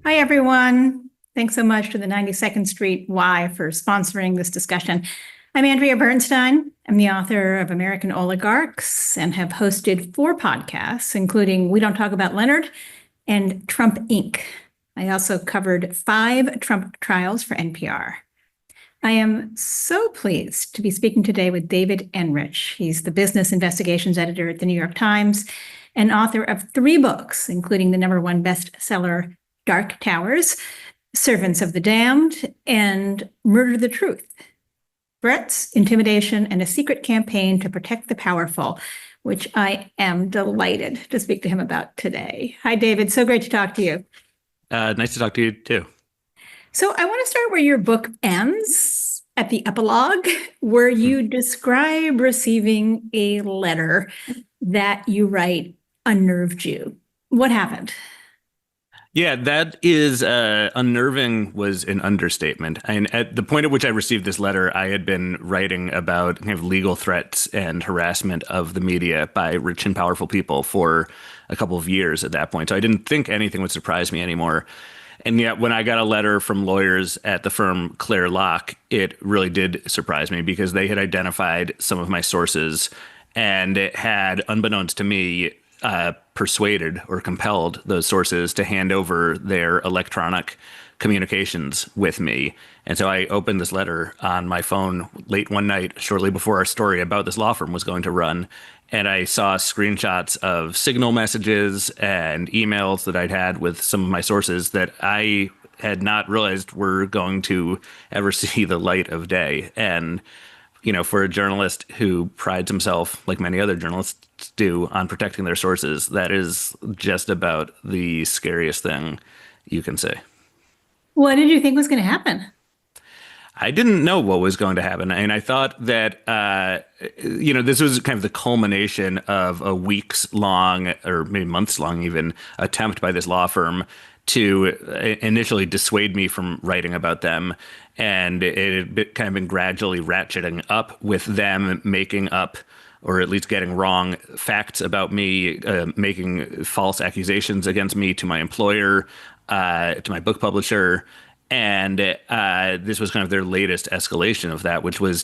Hi, everyone. Thanks so much to the 92nd Street Y for sponsoring this discussion. I'm Andrea Bernstein. I'm the author of American Oligarchs and have hosted 4 podcasts, including We Don't Talk About Leonard and Trump Inc. I also covered 5 Trump trials for NPR. I am so pleased to be speaking today with David Enrich. He's the business investigations editor at the New York Times and author of 3 books, including the #1 bestseller, Dark Towers, Servants of the Damned, and Murder the Truth. Threats, intimidation, and a secret campaign to protect the powerful, which I am delighted to speak to him about today. Hi, David. So great to talk to you. Nice to talk to you too. So I want to start where your book ends, at the epilogue, where you describe receiving a letter that you write unnerved you. What happened? Yeah, that is unnerving was an understatement. And at the point at which I received this letter, I had been writing about kind of legal threats and harassment of the media by rich and powerful people for a couple of years at that point. So I didn't think anything would surprise me anymore. And yet, when I got a letter from lawyers at the firm Clare Locke, it really did surprise me because they had identified some of my sources and it had, unbeknownst to me, persuaded or compelled those sources to hand over their electronic communications with me. And so I opened this letter on my phone late one night, shortly before our story about this law firm was going to run. And I saw screenshots of signal messages and emails that I'd had with some of my sources that I had not realized were going to ever see the light of day. And for a journalist who prides himself, like many other journalists do, on protecting their sources, that is just about the scariest thing you can say. What did you think was going to happen? I didn't know what was going to happen. And I thought that, this was kind of the culmination of a weeks long or maybe months long even attempt by this law firm to initially dissuade me from writing about them. And it had kind of been gradually ratcheting up with them making up or at least getting wrong facts about me, making false accusations against me to my employer, to my book publisher. And this was kind of their latest escalation of that, which was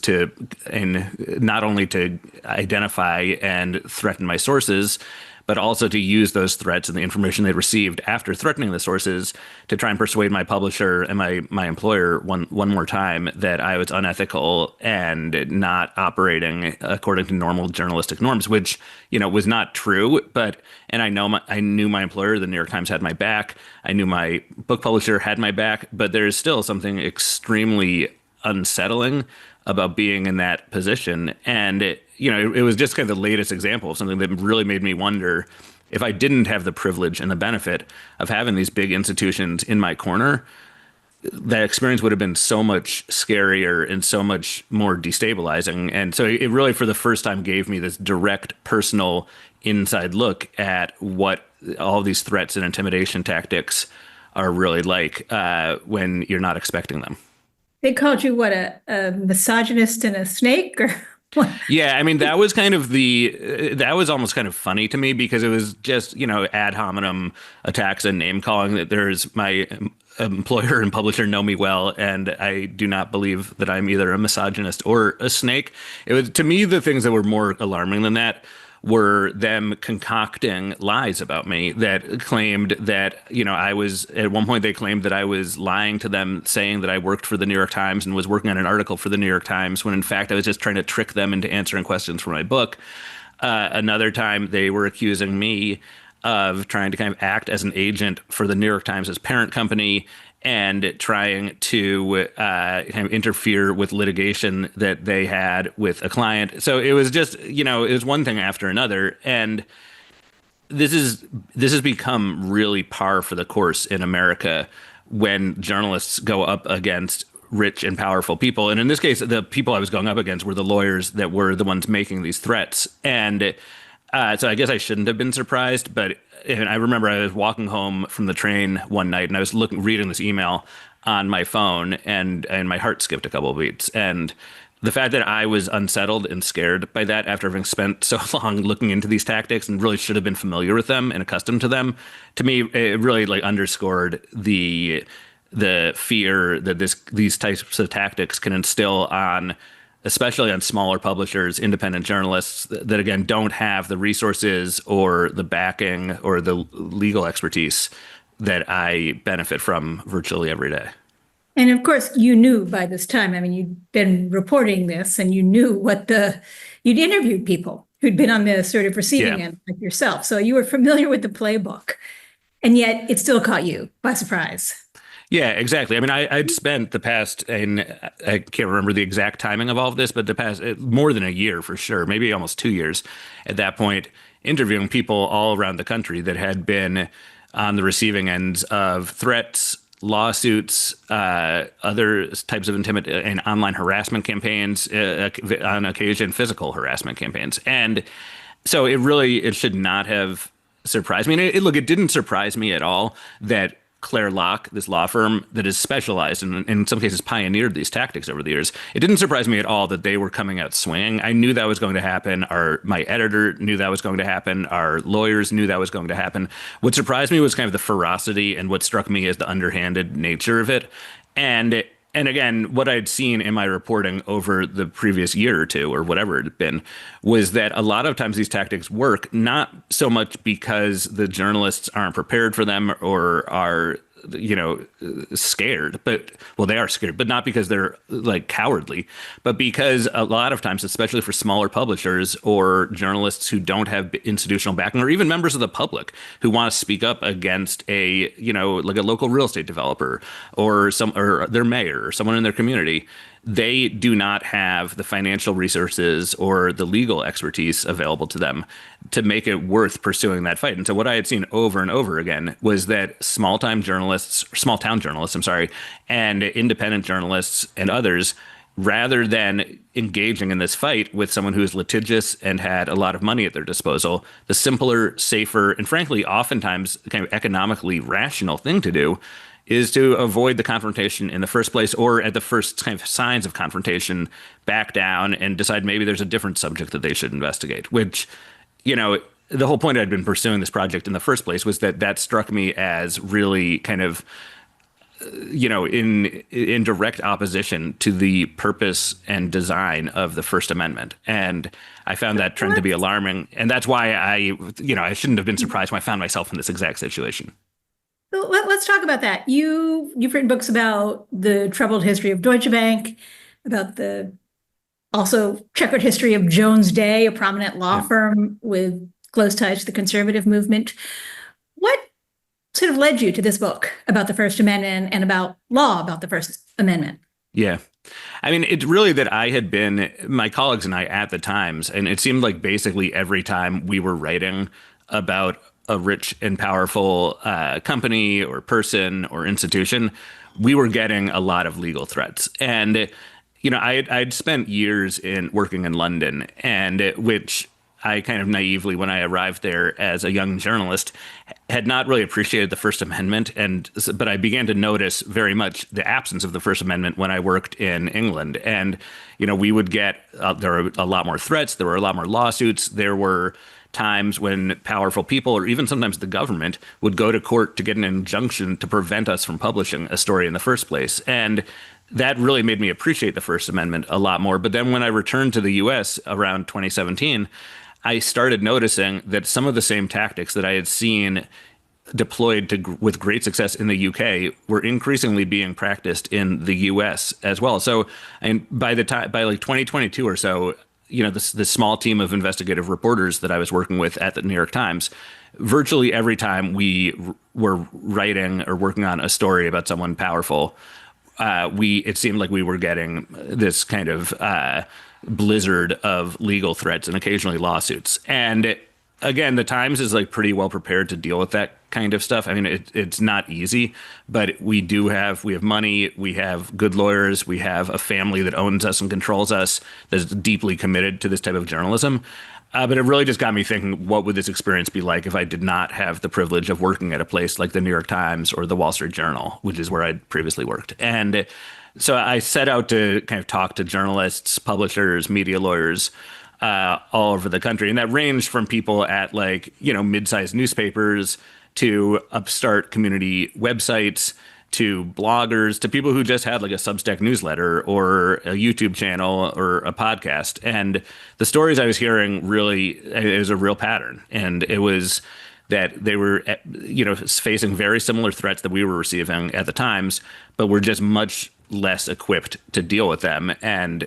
not only to identify and threaten my sources, but also to use those threats and the information they received after threatening the sources to try and persuade my publisher and my employer one more time that I was unethical and not operating according to normal journalistic norms, which, was not true. And I knew my employer, the New York Times, had my back. I knew my book publisher had my back, but there is still something extremely unsettling about being in that position. And it was just kind of the latest example of something that really made me wonder if I didn't have the privilege and the benefit of having these big institutions in my corner, that experience would have been so much scarier and so much more destabilizing. And so it really, for the first time, gave me this direct personal inside look at what all these threats and intimidation tactics are really like when you're not expecting them. They called you what, a misogynist and a snake, or what? Yeah, I mean, that was almost kind of funny to me because it was just, ad hominem attacks and name calling. That there's my employer and publisher know me well, and I do not believe that I'm either a misogynist or a snake. It was, to me, the things that were more alarming than that were them concocting lies about me that claimed that, I was, at one point they claimed that I was lying to them, saying that I worked for the New York Times and was working on an article for the New York Times, when in fact I was just trying to trick them into answering questions for my book. Another time they were accusing me of trying to kind of act as an agent for the New York Times' parent company and trying to kind of interfere with litigation that they had with a client. So it was just, it was one thing after another. And this has become really par for the course in America when journalists go up against rich and powerful people. And in this case, the people I was going up against were the lawyers that were the ones making these threats. And so I guess I shouldn't have been surprised, but I remember I was walking home from the train one night and I was reading this email on my phone, and my heart skipped a couple of beats. And The fact that I was unsettled and scared by that after having spent so long looking into these tactics and really should have been familiar with them and accustomed to them, to me, it really like underscored the fear that these types of tactics can instill on, especially on smaller publishers, independent journalists that again don't have the resources or the backing or the legal expertise that I benefit from virtually every day. And of course, you knew by this time, I mean, you'd been reporting this and you knew you'd interviewed people who'd been on the sort of receiving end like yourself. So you were familiar with the playbook, and yet it still caught you by surprise. Yeah, exactly. I mean, I'd spent the past, and I can't remember the exact timing of all of this, but the past more than a year for sure, maybe almost 2 years at that point, interviewing people all around the country that had been on the receiving ends of threats, lawsuits, other types of and online harassment campaigns, on occasion, physical harassment campaigns. And so it should not have surprised me. And look, it didn't surprise me at all that Claire Locke, this law firm that is specialized and in some cases pioneered these tactics over the years, it didn't surprise me at all that they were coming out swinging. I knew that was going to happen. My editor knew that was going to happen. Our lawyers knew that was going to happen. What surprised me was kind of the ferocity and what struck me as the underhanded nature of it. And again, what I'd seen in my reporting over the previous year or two, or whatever it had been, was that a lot of times these tactics work not so much because the journalists aren't prepared for them or are, scared, but well, they are scared, but not because they're like cowardly, but because a lot of times, especially for smaller publishers or journalists who don't have institutional backing, or even members of the public who want to speak up against like a local real estate developer or their mayor or someone in their community, they do not have the financial resources or the legal expertise available to them to make it worth pursuing that fight. And so what I had seen over and over again was that small town journalists, and independent journalists and others, rather than engaging in this fight with someone who is litigious and had a lot of money at their disposal, the simpler, safer, and frankly, oftentimes kind of economically rational thing to do is to avoid the confrontation in the first place, or at the first kind of signs of confrontation, back down and decide maybe there's a different subject that they should investigate, which, the whole point I'd been pursuing this project in the first place was that struck me as really kind of, in direct opposition to the purpose and design of the First Amendment. And I found that trend to be alarming. And that's why I shouldn't have been surprised when I found myself in this exact situation. So let's talk about that. You've written books about the troubled history of Deutsche Bank, about the also checkered history of Jones Day, a prominent law firm with close ties to the conservative movement. What sort of led you to this book about the First Amendment and about law about the First Amendment? Yeah. I mean, it's really that my colleagues and I at the Times, and it seemed like basically every time we were writing about a rich and powerful company or person or institution, we were getting a lot of legal threats. And, I'd spent years working in London, and which I kind of naively, when I arrived there as a young journalist, had not really appreciated the First Amendment. But I began to notice very much the absence of the First Amendment when I worked in England. And, we would get, there were a lot more threats. There were a lot more lawsuits. There were times when powerful people, or even sometimes the government, would go to court to get an injunction to prevent us from publishing a story in the first place. And that really made me appreciate the First Amendment a lot more. But then when I returned to the US around 2017, I started noticing that some of the same tactics that I had seen deployed with great success in the UK were increasingly being practiced in the US as well. So, and by like 2022 or so, this small team of investigative reporters that I was working with at the New York Times, virtually every time we were writing or working on a story about someone powerful, it seemed like we were getting this kind of blizzard of legal threats and occasionally lawsuits. And again, the Times is like pretty well prepared to deal with that kind of stuff. I mean, it's not easy, but we have money, we have good lawyers, we have a family that owns us and controls us, that's deeply committed to this type of journalism. But it really just got me thinking, what would this experience be like if I did not have the privilege of working at a place like the New York Times or the Wall Street Journal, which is where I'd previously worked. And so I set out to kind of talk to journalists, publishers, media lawyers, all over the country. And that ranged from people at like, mid-sized newspapers to upstart community websites to bloggers to people who just had like a Substack newsletter or a YouTube channel or a podcast. And the stories I was hearing really, it was a real pattern. And it was that they were, facing very similar threats that we were receiving at the Times, but were just much less equipped to deal with them. And,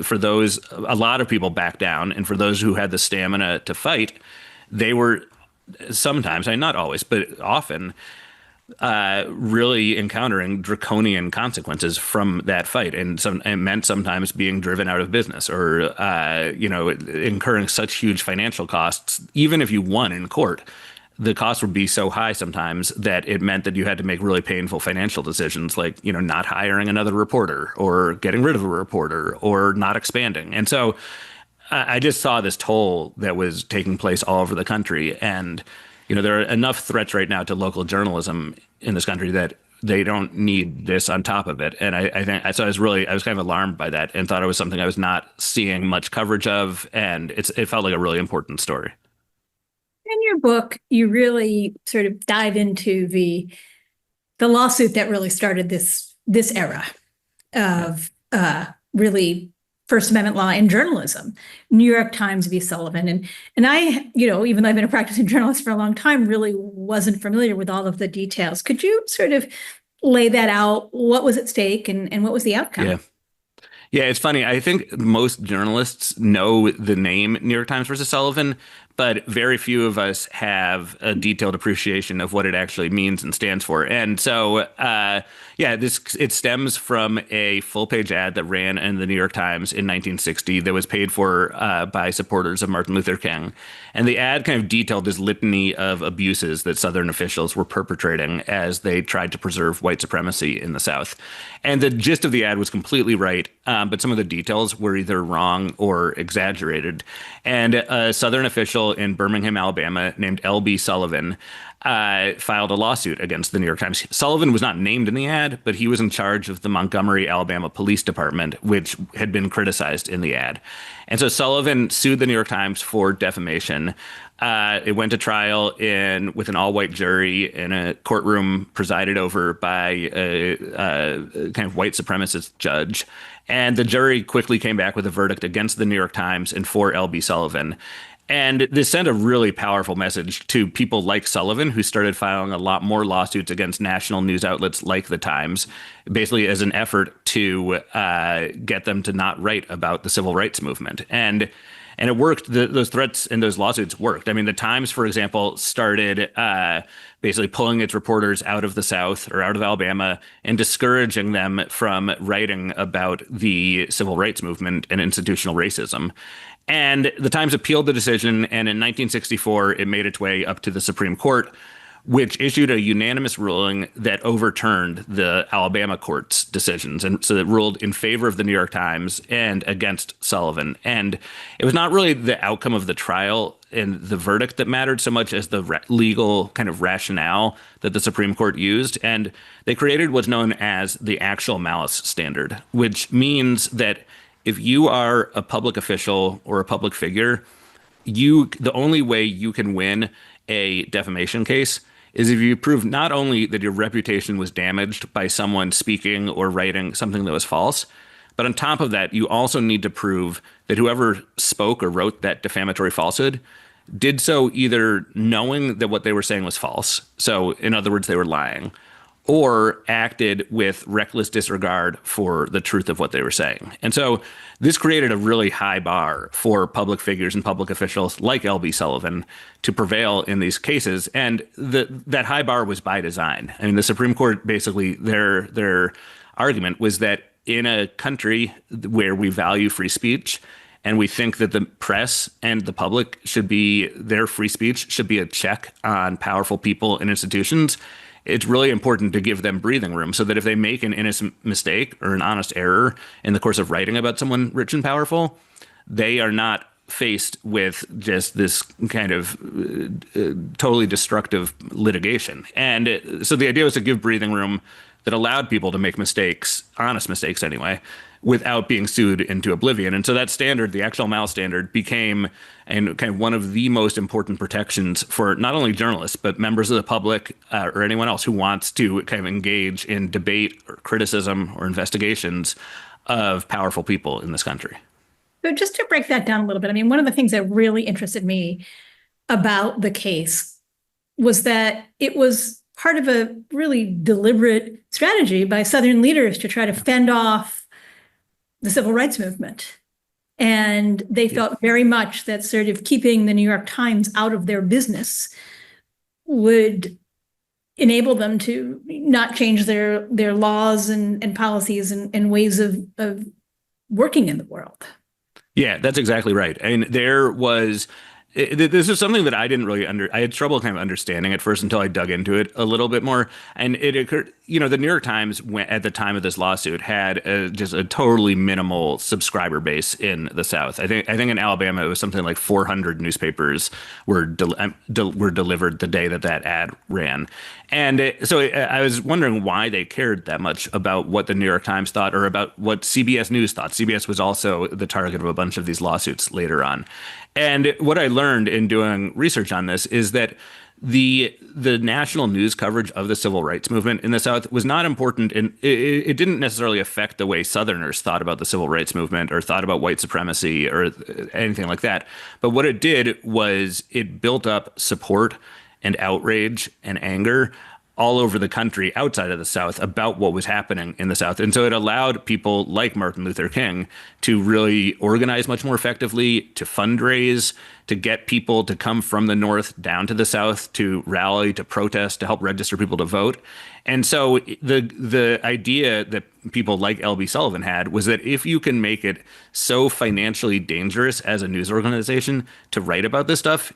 for those, a lot of people backed down. And for those who had the stamina to fight, they were sometimes, I mean, not always, but often, really encountering draconian consequences from that fight. And it meant sometimes being driven out of business or, incurring such huge financial costs. Even if you won in court, the costs would be so high sometimes that it meant that you had to make really painful financial decisions, like, not hiring another reporter or getting rid of a reporter or not expanding. And so I just saw this toll that was taking place all over the country. And there are enough threats right now to local journalism in this country that they don't need this on top of it. And I think so. I was kind of alarmed by that and thought it was something I was not seeing much coverage of. And it felt like a really important story. In your book, you really sort of dive into the lawsuit that really started this era of really First Amendment law in journalism, New York Times v. Sullivan. And I, even though I've been a practicing journalist for a long time, really wasn't familiar with all of the details. Could you sort of lay that out? What was at stake and what was the outcome? Yeah. Yeah, it's funny. I think most journalists know the name New York Times versus Sullivan, but very few of us have a detailed appreciation of what it actually means and stands for. And so, it stems from a full-page ad that ran in the New York Times in 1960 that was paid for by supporters of Martin Luther King. And the ad kind of detailed this litany of abuses that Southern officials were perpetrating as they tried to preserve white supremacy in the South. And the gist of the ad was completely right, but some of the details were either wrong or exaggerated. And a Southern official in Birmingham, Alabama, named L.B. Sullivan, filed a lawsuit against the New York Times. Sullivan was not named in the ad, but he was in charge of the Montgomery, Alabama Police Department, which had been criticized in the ad. And so Sullivan sued the New York Times for defamation. It went to trial with an all-white jury in a courtroom presided over by a kind of white supremacist judge. And the jury quickly came back with a verdict against the New York Times and for L.B. Sullivan. And this sent a really powerful message to people like Sullivan, who started filing a lot more lawsuits against national news outlets like the Times, basically as an effort to get them to not write about the civil rights movement. And it worked. Those threats and those lawsuits worked. I mean, the Times, for example, started basically pulling its reporters out of the South or out of Alabama and discouraging them from writing about the civil rights movement and institutional racism. And the Times appealed the decision, and in 1964, it made its way up to the Supreme Court, which issued a unanimous ruling that overturned the Alabama court's decisions. And so it ruled in favor of the New York Times and against Sullivan. And it was not really the outcome of the trial and the verdict that mattered so much as the legal kind of rationale that the Supreme Court used. And they created what's known as the actual malice standard, which means that if you are a public official or a public figure, the only way you can win a defamation case is if you prove not only that your reputation was damaged by someone speaking or writing something that was false, but on top of that, you also need to prove that whoever spoke or wrote that defamatory falsehood did so either knowing that what they were saying was false, so in other words, they were lying, or acted with reckless disregard for the truth of what they were saying. And so this created a really high bar for public figures and public officials like L.B. Sullivan to prevail in these cases. And that high bar was by design. I mean, the Supreme Court, basically, their argument was that in a country where we value free speech and we think that the press and the public their free speech should be a check on powerful people and institutions, it's really important to give them breathing room so that if they make an innocent mistake or an honest error in the course of writing about someone rich and powerful, they are not faced with just this kind of totally destructive litigation. And so the idea was to give breathing room that allowed people to make mistakes, honest mistakes anyway, without being sued into oblivion. And so that standard, the actual malice standard, became and kind of one of the most important protections for not only journalists, but members of the public or anyone else who wants to kind of engage in debate or criticism or investigations of powerful people in this country. So just to break that down a little bit, I mean, one of the things that really interested me about the case was that it was part of a really deliberate strategy by Southern leaders to try to fend off the civil rights movement. And they felt very much that sort of keeping the New York Times out of their business would enable them to not change their laws and policies and ways of working in the world. Yeah, that's exactly right. And this is something that I didn't really I had trouble kind of understanding at first until I dug into it a little bit more. And it occurred, the New York Times at the time of this lawsuit had just a totally minimal subscriber base in the South. I think in Alabama it was something like 400 newspapers were delivered the day that ad ran. And so I was wondering why they cared that much about what the New York Times thought or about what CBS News thought. CBS was also the target of a bunch of these lawsuits later on. And what I learned in doing research on this is that the national news coverage of the civil rights movement in the South was not important, and it didn't necessarily affect the way Southerners thought about the civil rights movement or thought about white supremacy or anything like that. But what it did was it built up support and outrage and anger all over the country outside of the South about what was happening in the South. And so it allowed people like Martin Luther King to really organize much more effectively, to fundraise, to get people to come from the North down to the South, to rally, to protest, to help register people to vote. And so the idea that people like L.B. Sullivan had was that if you can make it so financially dangerous as a news organization to write about this stuff,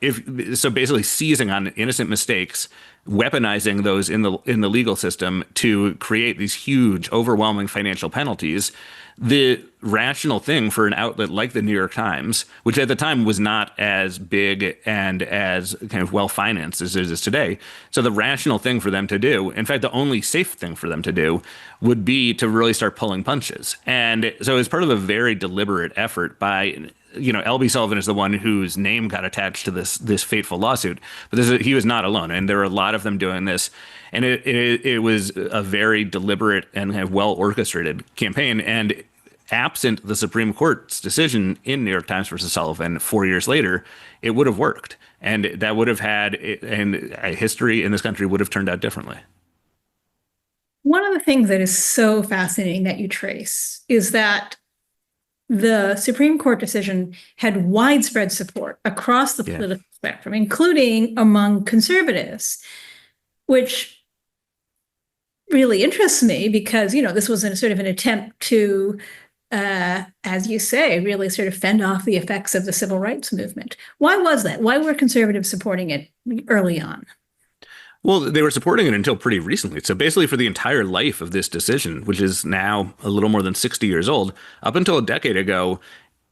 so basically seizing on innocent mistakes, weaponizing those in the legal system to create these huge, overwhelming financial penalties, the rational thing for an outlet like the New York Times, which at the time was not as big and as kind of well-financed as it is today. So the rational thing for them to do, in fact, the only safe thing for them to do, would be to really start pulling punches. And so as part of a very deliberate effort by L.B. Sullivan is the one whose name got attached to this fateful lawsuit, but he was not alone, and there were a lot of them doing this, and it was a very deliberate and kind of well orchestrated campaign. And absent the Supreme Court's decision in New York Times versus Sullivan 4 years later, it would have worked, and that would have had a history in this country would have turned out differently. One of the things that is so fascinating that you trace is that the Supreme Court decision had widespread support across the political spectrum, including among conservatives, which really interests me because, this was sort of an attempt to, as you say, really sort of fend off the effects of the civil rights movement. Why was that? Why were conservatives supporting it early on? Well, they were supporting it until pretty recently. So basically for the entire life of this decision, which is now a little more than 60 years old, up until a decade ago,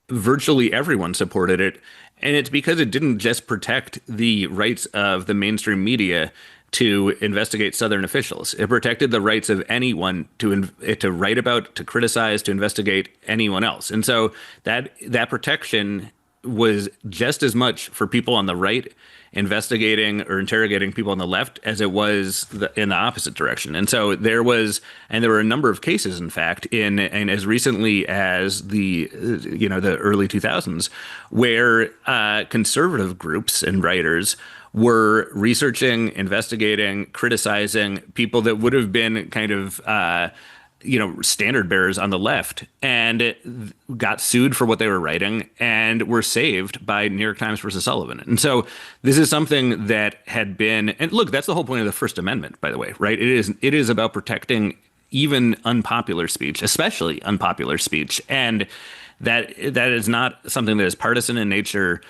virtually everyone supported it. And it's because it didn't just protect the rights of the mainstream media to investigate Southern officials. It protected the rights of anyone to write about, to criticize, to investigate anyone else. And so that protection was just as much for people on the right investigating or interrogating people on the left as it was in the opposite direction. And so there were a number of cases, in fact, and as recently as the early 2000s, where conservative groups and writers were researching, investigating, criticizing people that would have been kind of standard bearers on the left and got sued for what they were writing and were saved by New York Times versus Sullivan. And so this is something that had been, and look, that's the whole point of the First Amendment, by the way, right? It is about protecting even unpopular speech, especially unpopular speech. And that is not something that is partisan in nature.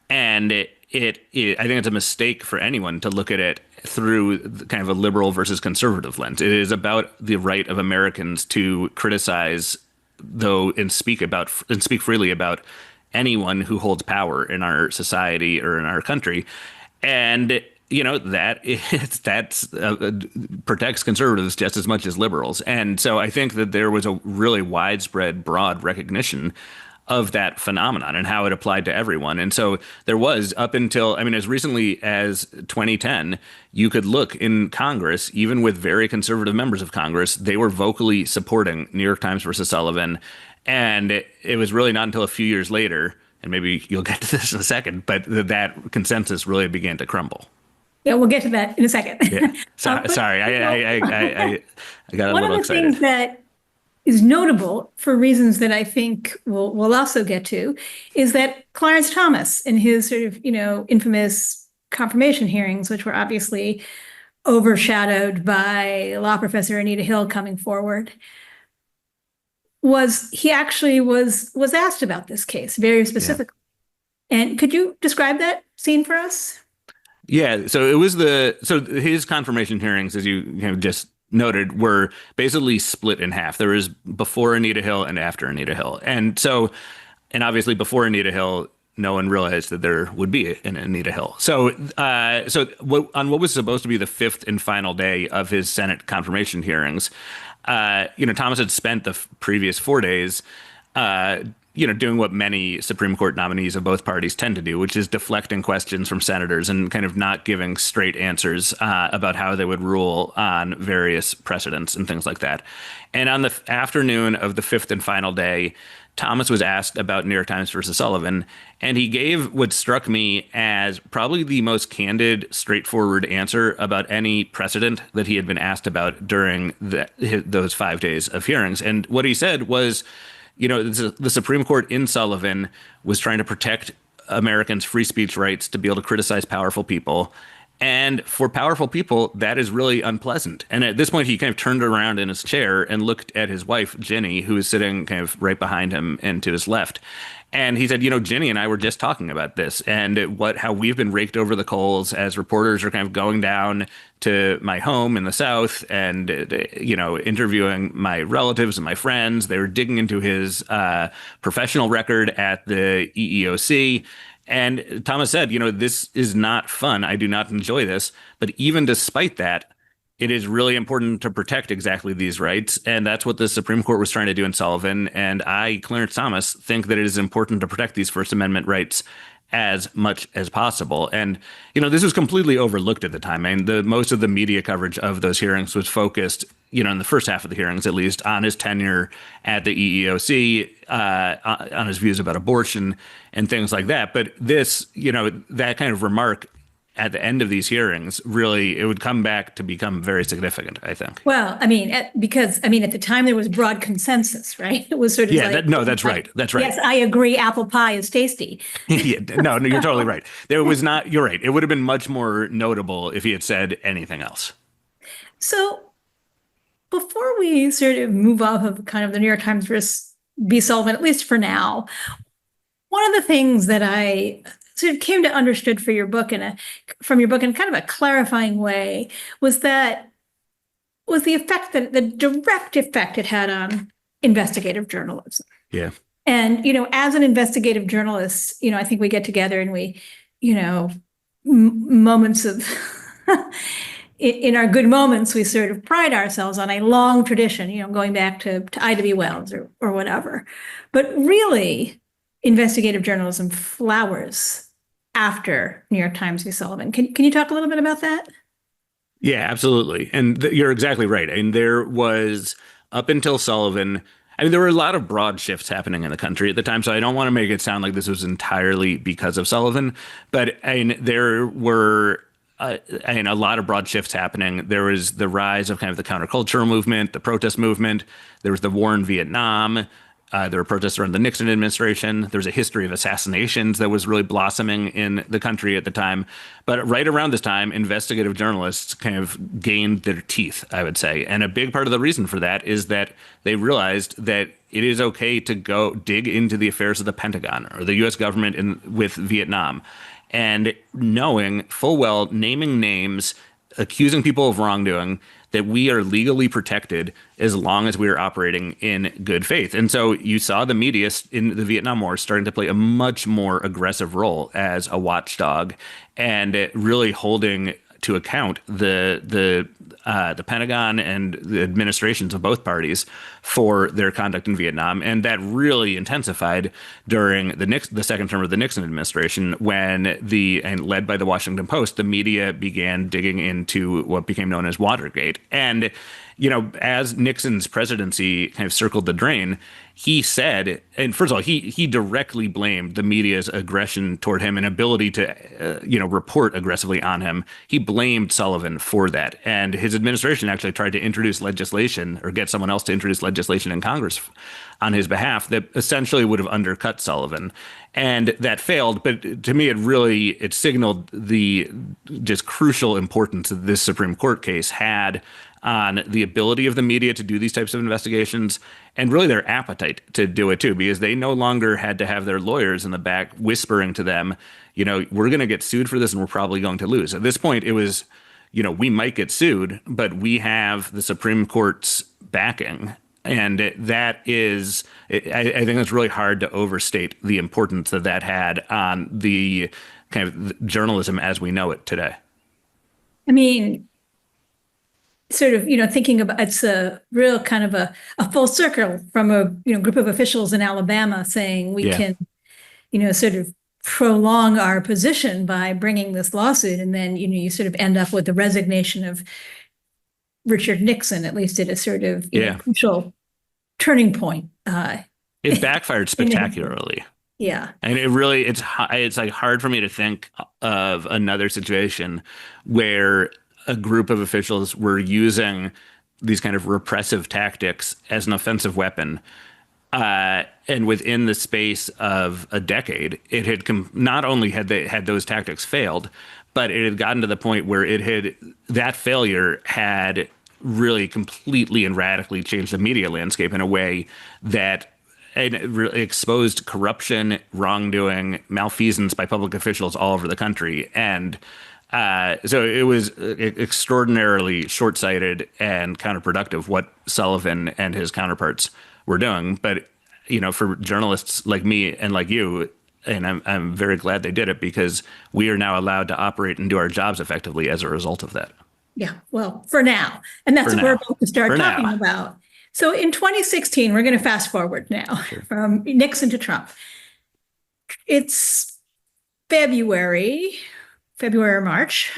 And I think it's a mistake for anyone to look at it through kind of a liberal versus conservative lens. It is about the right of Americans to criticize, and speak freely about anyone who holds power in our society or in our country. And that's protects conservatives just as much as liberals. And so I think that there was a really widespread, broad recognition of that phenomenon and how it applied to everyone. And so there was, up until, I mean, as recently as 2010, you could look in Congress, even with very conservative members of Congress, they were vocally supporting New York Times versus Sullivan. And it was really not until a few years later, and maybe you'll get to this in a second, but that consensus really began to crumble. Yeah, we'll get to that in a second. Yeah. Sorry, I got a one little of the excited. things that is notable for reasons that I think we'll also get to is that Clarence Thomas, in his sort of, infamous confirmation hearings, which were obviously overshadowed by law professor Anita Hill coming forward, he actually was asked about this case very specifically. Yeah. And could you describe that scene for us? Yeah, so his confirmation hearings, as you just noted, were basically split in half. There was before Anita Hill and after Anita Hill. And obviously before Anita Hill, no one realized that there would be an Anita Hill. So on what was supposed to be the fifth and final day of his Senate confirmation hearings, Thomas had spent the previous 4 days doing what many Supreme Court nominees of both parties tend to do, which is deflecting questions from senators and kind of not giving straight answers about how they would rule on various precedents and things like that. And on the afternoon of the fifth and final day, Thomas was asked about New York Times versus Sullivan, and he gave what struck me as probably the most candid, straightforward answer about any precedent that he had been asked about during those 5 days of hearings. And what he said was, the Supreme Court in Sullivan was trying to protect Americans' free speech rights to be able to criticize powerful people. And for powerful people, that is really unpleasant. And at this point, he kind of turned around in his chair and looked at his wife, Ginny, who was sitting kind of right behind him and to his left. And he said, Ginny and I were just talking about this and how we've been raked over the coals as reporters are kind of going down to my home in the South and, interviewing my relatives and my friends. They were digging into his professional record at the EEOC. And Thomas said, this is not fun. I do not enjoy this. But even despite that, it is really important to protect exactly these rights. And that's what the Supreme Court was trying to do in Sullivan. And I, Clarence Thomas, think that it is important to protect these First Amendment rights as much as possible. And, this was completely overlooked at the time. I mean, most of the media coverage of those hearings was focused, in the first half of the hearings, at least, on his tenure at the EEOC, on his views about abortion and things like that. But this, that kind of remark at the end of these hearings, really, it would come back to become very significant, I think. Well, because at the time there was broad consensus, right? It was sort of that's right. That's right. Yes, I agree. Apple pie is tasty. Yeah, no, you're totally right. There was not. You're right. It would have been much more notable if he had said anything else. So, before we sort of move off of kind of the New York Times versus B. Sullivan, at least for now, one of the things that I sort of came to understood from your book in kind of a clarifying way was the effect the direct effect it had on investigative journalism. Yeah. And, as an investigative journalist, I think we get together and we, moments of, in our good moments, we sort of pride ourselves on a long tradition, going back to Ida B. Wells or whatever. But really, investigative journalism flowers after New York Times v. Sullivan. Can you talk a little bit about that? Yeah, absolutely. And you're exactly right. And there was, up until Sullivan, there were a lot of broad shifts happening in the country at the time. So I don't want to make it sound like this was entirely because of Sullivan. But there were a lot of broad shifts happening. There was the rise of kind of the countercultural movement, the protest movement. There was the war in Vietnam. There were protests around the Nixon administration. There's a history of assassinations that was really blossoming in the country at the time. But right around this time, investigative journalists kind of gained their teeth, I would say. And a big part of the reason for that is that they realized that it is okay to go dig into the affairs of the Pentagon or the U.S. government with Vietnam. And knowing full well, naming names, accusing people of wrongdoing, that we are legally protected as long as we are operating in good faith. And so you saw the media in the Vietnam War starting to play a much more aggressive role as a watchdog and really holding to account the Pentagon and the administrations of both parties for their conduct in Vietnam, and that really intensified during the second term of the Nixon administration, when and led by the Washington Post, the media began digging into what became known as Watergate. And as Nixon's presidency kind of circled the drain, he said, and first of all, he directly blamed the media's aggression toward him and ability to, report aggressively on him. He blamed Sullivan for that. And his administration actually tried to introduce legislation or get someone else to introduce legislation in Congress on his behalf that essentially would have undercut Sullivan. And that failed. But to me, it signaled the just crucial importance that this Supreme Court case had on the ability of the media to do these types of investigations and really their appetite to do it too, because they no longer had to have their lawyers in the back whispering to them, we're going to get sued for this and we're probably going to lose. At this point, it was, we might get sued, but we have the Supreme Court's backing. And that is, I think it's really hard to overstate the importance that had on the kind of journalism as we know it today. I mean, sort of, thinking about, it's a real kind of a full circle from a group of officials in Alabama saying we can, sort of prolong our position by bringing this lawsuit. And then, you sort of end up with the resignation of Richard Nixon, at least at a sort of crucial turning point. It backfired spectacularly. Yeah. And it's like hard for me to think of another situation where a group of officials were using these kind of repressive tactics as an offensive weapon. And within the space of a decade, it had not only had those tactics failed, but it had gotten to the point where that failure had really completely and radically changed the media landscape in a way that it really exposed corruption, wrongdoing, malfeasance by public officials all over the country. And so it was extraordinarily short-sighted and counterproductive what Sullivan and his counterparts were doing. But, for journalists like me and like you, and I'm very glad they did it, because we are now allowed to operate and do our jobs effectively as a result of that. Yeah, well, for now. And that's what we're about to start talking about. So in 2016, we're going to fast forward now from Nixon to Trump. It's February, March,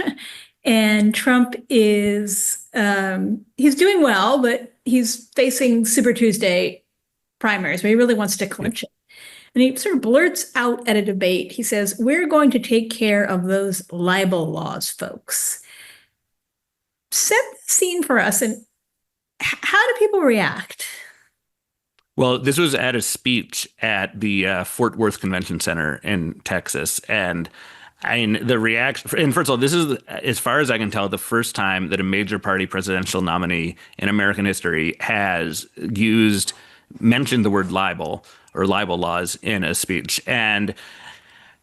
and Trump is, he's doing well, but he's facing Super Tuesday primaries where he really wants to clinch it. And he sort of blurts out at a debate. He says, we're going to take care of those libel laws, folks. Set the scene for us. And how do people react? Well, this was at a speech at the Fort Worth Convention Center in Texas. And the reaction, and first of all, this is, as far as I can tell, the first time that a major party presidential nominee in American history has mentioned the word libel or libel laws in a speech. And,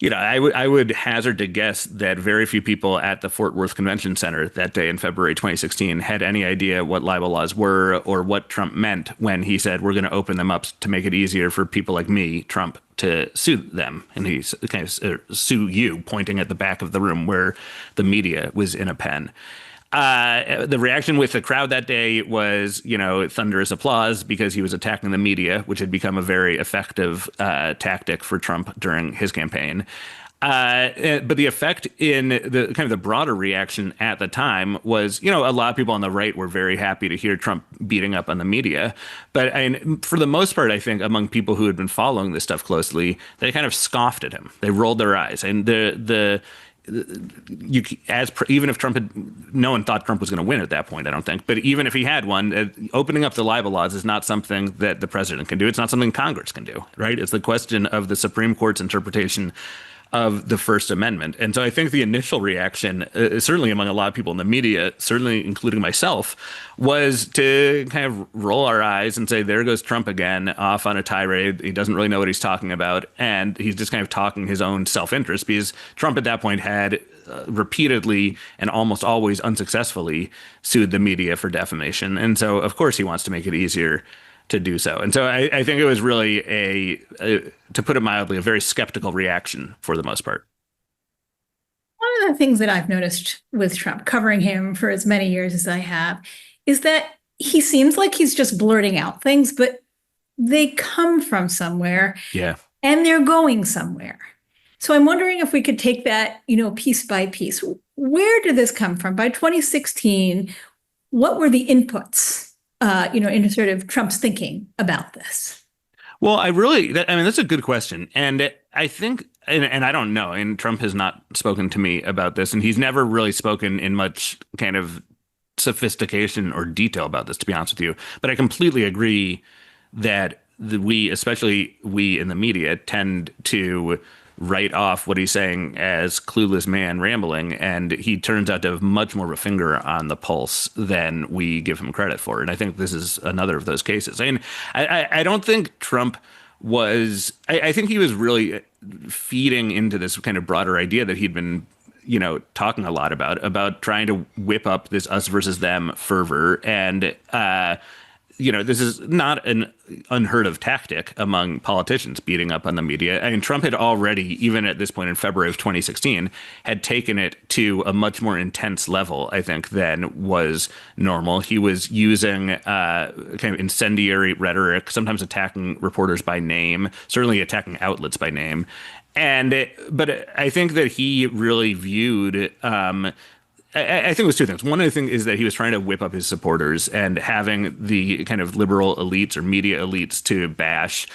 I would hazard to guess that very few people at the Fort Worth Convention Center that day in February 2016 had any idea what libel laws were or what Trump meant when he said, we're going to open them up to make it easier for people like me, Trump, to sue them. And he's kind of sue you, pointing at the back of the room where the media was in a pen. The reaction with the crowd that day was, thunderous applause because he was attacking the media, which had become a very effective tactic for Trump during his campaign. But the effect in the kind of the broader reaction at the time was, a lot of people on the right were very happy to hear Trump beating up on the media. But for the most part, I think among people who had been following this stuff closely, they kind of scoffed at him. They rolled their eyes. And even if Trump no one thought Trump was going to win at that point, I don't think. But even if he had won, opening up the libel laws is not something that the president can do. It's not something Congress can do, right? It's the question of the Supreme Court's interpretation of the First Amendment. And so I think the initial reaction, certainly among a lot of people in the media, certainly including myself, was to kind of roll our eyes and say, there goes Trump again, off on a tirade. He doesn't really know what he's talking about. And he's just kind of talking his own self-interest, because Trump at that point had repeatedly and almost always unsuccessfully sued the media for defamation. And so, of course, he wants to make it easier to do so. And so I think it was really to put it mildly, a very skeptical reaction for the most part. One of the things that I've noticed with Trump, covering him for as many years as I have, is that he seems like he's just blurting out things, but they come from somewhere. Yeah. And they're going somewhere. So I'm wondering if we could take that, piece by piece. Where did this come from? By 2016, what were the inputs, into sort of Trump's thinking about this? Well, that's a good question. And I think, and I don't know, and Trump has not spoken to me about this, and he's never really spoken in much kind of sophistication or detail about this, to be honest with you. But I completely agree that especially we in the media, tend to write off what he's saying as clueless man rambling, and he turns out to have much more of a finger on the pulse than we give him credit for. And I think this is another of those cases. I mean, I don't think Trump was. I think he was really feeding into this kind of broader idea that he'd been talking a lot about trying to whip up this us versus them fervor. And this is not an unheard of tactic among politicians, beating up on the media. I mean, Trump had already, even at this point in February of 2016, had taken it to a much more intense level, I think, than was normal. He was using kind of incendiary rhetoric, sometimes attacking reporters by name, certainly attacking outlets by name. But I think that he really viewed I think it was two things. One of the things is that he was trying to whip up his supporters, and having the kind of liberal elites or media elites to bash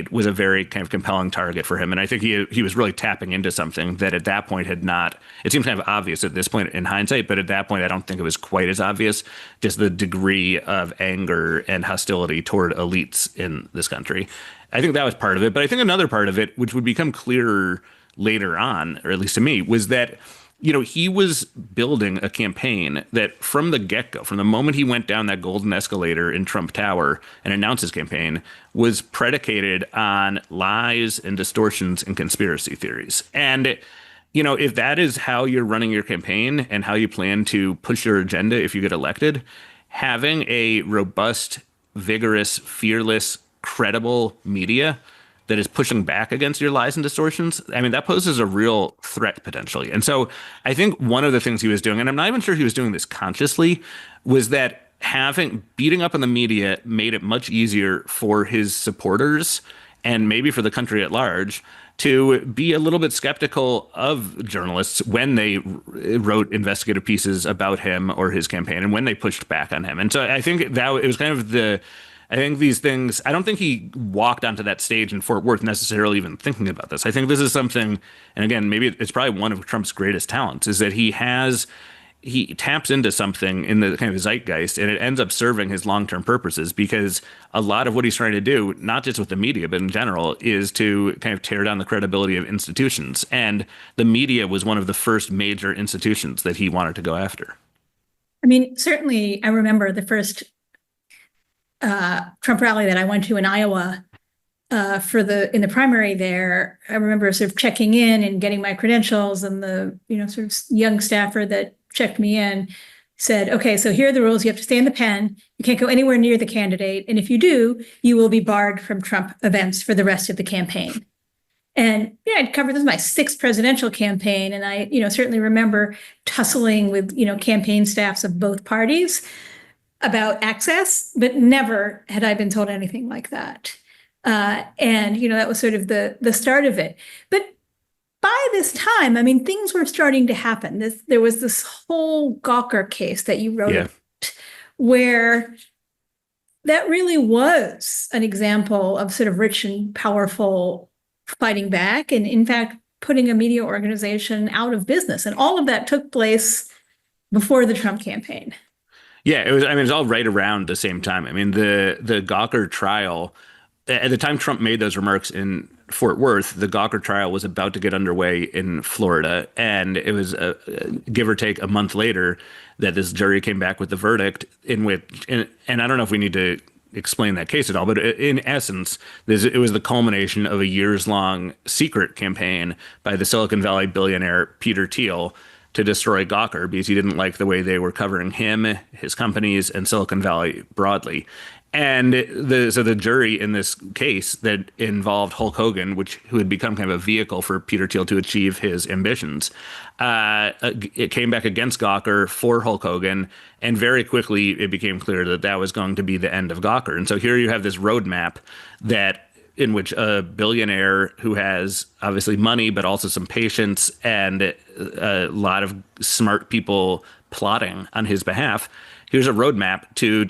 was a very kind of compelling target for him. And I think he was really tapping into something that at that point had not. It seems kind of obvious at this point in hindsight, but at that point I don't think it was quite as obvious. Just the degree of anger and hostility toward elites in this country. I think that was part of it. But I think another part of it, which would become clearer later on, or at least to me, was that he was building a campaign that from the get-go, from the moment he went down that golden escalator in Trump Tower and announced his campaign, was predicated on lies and distortions and conspiracy theories. And, if that is how you're running your campaign and how you plan to push your agenda if you get elected, having a robust, vigorous, fearless, credible media that is pushing back against your lies and distortions, I mean, that poses a real threat potentially. And so I think one of the things he was doing, and I'm not even sure he was doing this consciously, was that beating up on the media made it much easier for his supporters and maybe for the country at large to be a little bit skeptical of journalists when they wrote investigative pieces about him or his campaign and when they pushed back on him. And so I think that it was kind of I think these things, I don't think he walked onto that stage in Fort Worth necessarily even thinking about this. I think this is something, and again, maybe it's probably one of Trump's greatest talents, is that he taps into something in the kind of zeitgeist, and it ends up serving his long-term purposes, because a lot of what he's trying to do, not just with the media, but in general, is to kind of tear down the credibility of institutions. And the media was one of the first major institutions that he wanted to go after. I mean, certainly I remember the first Trump rally that I went to in Iowa in the primary there. I remember sort of checking in and getting my credentials, and the sort of young staffer that checked me in said, "Okay, so here are the rules. You have to stay in the pen. You can't go anywhere near the candidate, and if you do, you will be barred from Trump events for the rest of the campaign." And I'd covered this my sixth presidential campaign, and I certainly remember tussling with campaign staffs of both parties about access, but never had I been told anything like that. And that was sort of the start of it. But by this time, I mean, things were starting to happen. There was this whole Gawker case that you wrote about, where that really was an example of sort of rich and powerful fighting back, and in fact, putting a media organization out of business. And all of that took place before the Trump campaign. Yeah, it was. I mean, it's all right around the same time. I mean, the Gawker trial, at the time Trump made those remarks in Fort Worth, the Gawker trial was about to get underway in Florida, and it was give or take a month later that this jury came back with the verdict in which, and I don't know if we need to explain that case at all. But in essence, it was the culmination of a years-long secret campaign by the Silicon Valley billionaire Peter Thiel to destroy Gawker because he didn't like the way they were covering him, his companies, and Silicon Valley broadly. And so the jury in this case that involved Hulk Hogan, who had become kind of a vehicle for Peter Thiel to achieve his ambitions, it came back against Gawker for Hulk Hogan, and very quickly it became clear that that was going to be the end of Gawker. And so here you have this roadmap in which a billionaire who has obviously money, but also some patience and a lot of smart people plotting on his behalf. Here's a roadmap to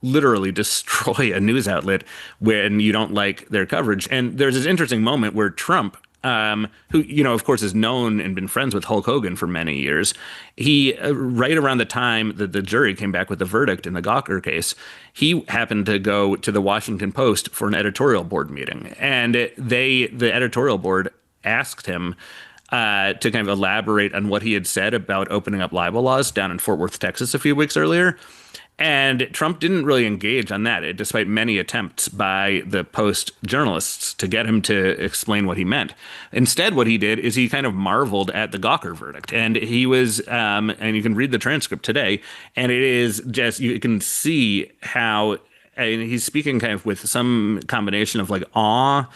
literally destroy a news outlet when you don't like their coverage. And there's this interesting moment where Trump, who, of course, is known and been friends with Hulk Hogan for many years, he, right around the time that the jury came back with the verdict in the Gawker case, he happened to go to the Washington Post for an editorial board meeting. And the editorial board asked him to kind of elaborate on what he had said about opening up libel laws down in Fort Worth, Texas, a few weeks earlier. And Trump didn't really engage on that, despite many attempts by the Post journalists to get him to explain what he meant. Instead, what he did is he kind of marveled at the Gawker verdict. And he was, and you can read the transcript today, and it is just, you can see how, and he's speaking kind of with some combination of like awe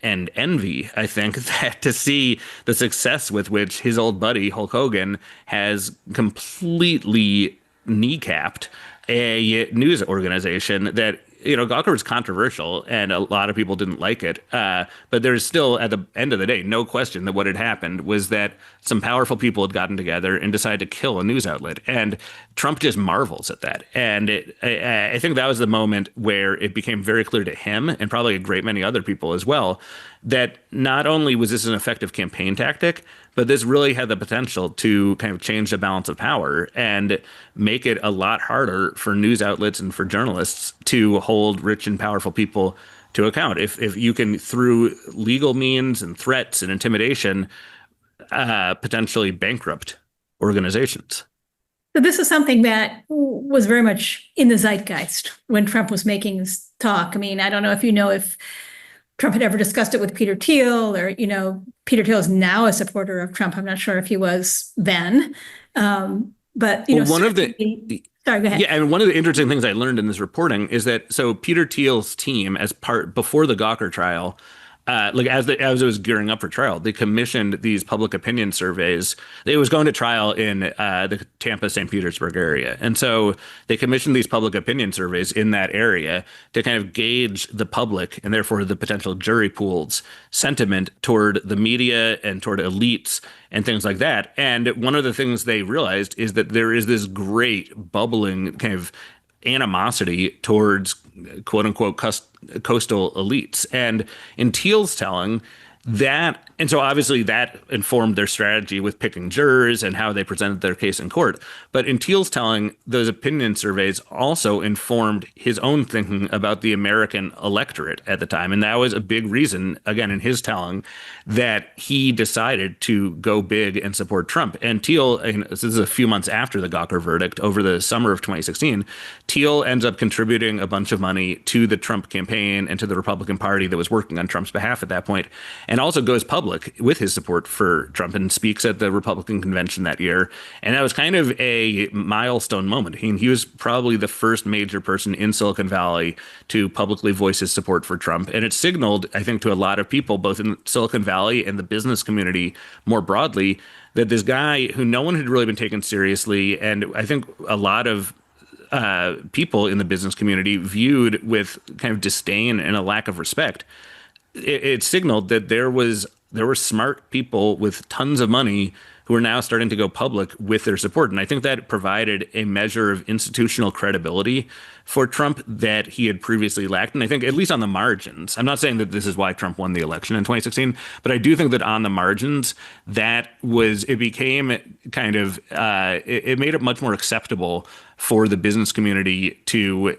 and envy, I think, that to see the success with which his old buddy Hulk Hogan has completely kneecapped a news organization that, Gawker was controversial and a lot of people didn't like it. But there's still, at the end of the day, no question that what had happened was that some powerful people had gotten together and decided to kill a news outlet. And Trump just marvels at that. And I think that was the moment where it became very clear to him, and probably a great many other people as well, that not only was this an effective campaign tactic, but this really had the potential to kind of change the balance of power and make it a lot harder for news outlets and for journalists to hold rich and powerful people to account. If you can, through legal means and threats and intimidation, potentially bankrupt organizations. So this is something that was very much in the zeitgeist when Trump was making his talk. I mean, I don't know if Trump had ever discussed it with Peter Thiel, or, Peter Thiel is now a supporter of Trump. I'm not sure if he was then. But, sorry, go ahead. Yeah, and one of the interesting things I learned in this reporting is that Peter Thiel's team, before the Gawker trial, as it was gearing up for trial, they commissioned these public opinion surveys. It was going to trial in the Tampa, St. Petersburg area. And so they commissioned these public opinion surveys in that area to kind of gauge the public, and therefore the potential jury pool's sentiment toward the media and toward elites and things like that. And one of the things they realized is that there is this great bubbling kind of animosity towards quote unquote coastal elites. And in Thiel's telling, and so obviously that informed their strategy with picking jurors and how they presented their case in court. But in Thiel's telling, those opinion surveys also informed his own thinking about the American electorate at the time. And that was a big reason, again, in his telling, that he decided to go big and support Trump. And Thiel, this is a few months after the Gawker verdict, over the summer of 2016, Thiel ends up contributing a bunch of money to the Trump campaign and to the Republican Party that was working on Trump's behalf at that point, and also goes public with his support for Trump and speaks at the Republican convention that year. And that was kind of a milestone moment. He was probably the first major person in Silicon Valley to publicly voice his support for Trump. And it signaled, I think, to a lot of people, both in Silicon Valley and the business community more broadly, that this guy who no one had really been taken seriously, and I think a lot of people in the business community viewed with kind of disdain and a lack of respect, it signaled that there were smart people with tons of money who are now starting to go public with their support. And I think that provided a measure of institutional credibility for Trump that he had previously lacked. And I think, at least on the margins, I'm not saying that this is why Trump won the election in 2016, but I do think that on the margins, it became kind of, it made it much more acceptable for the business community to,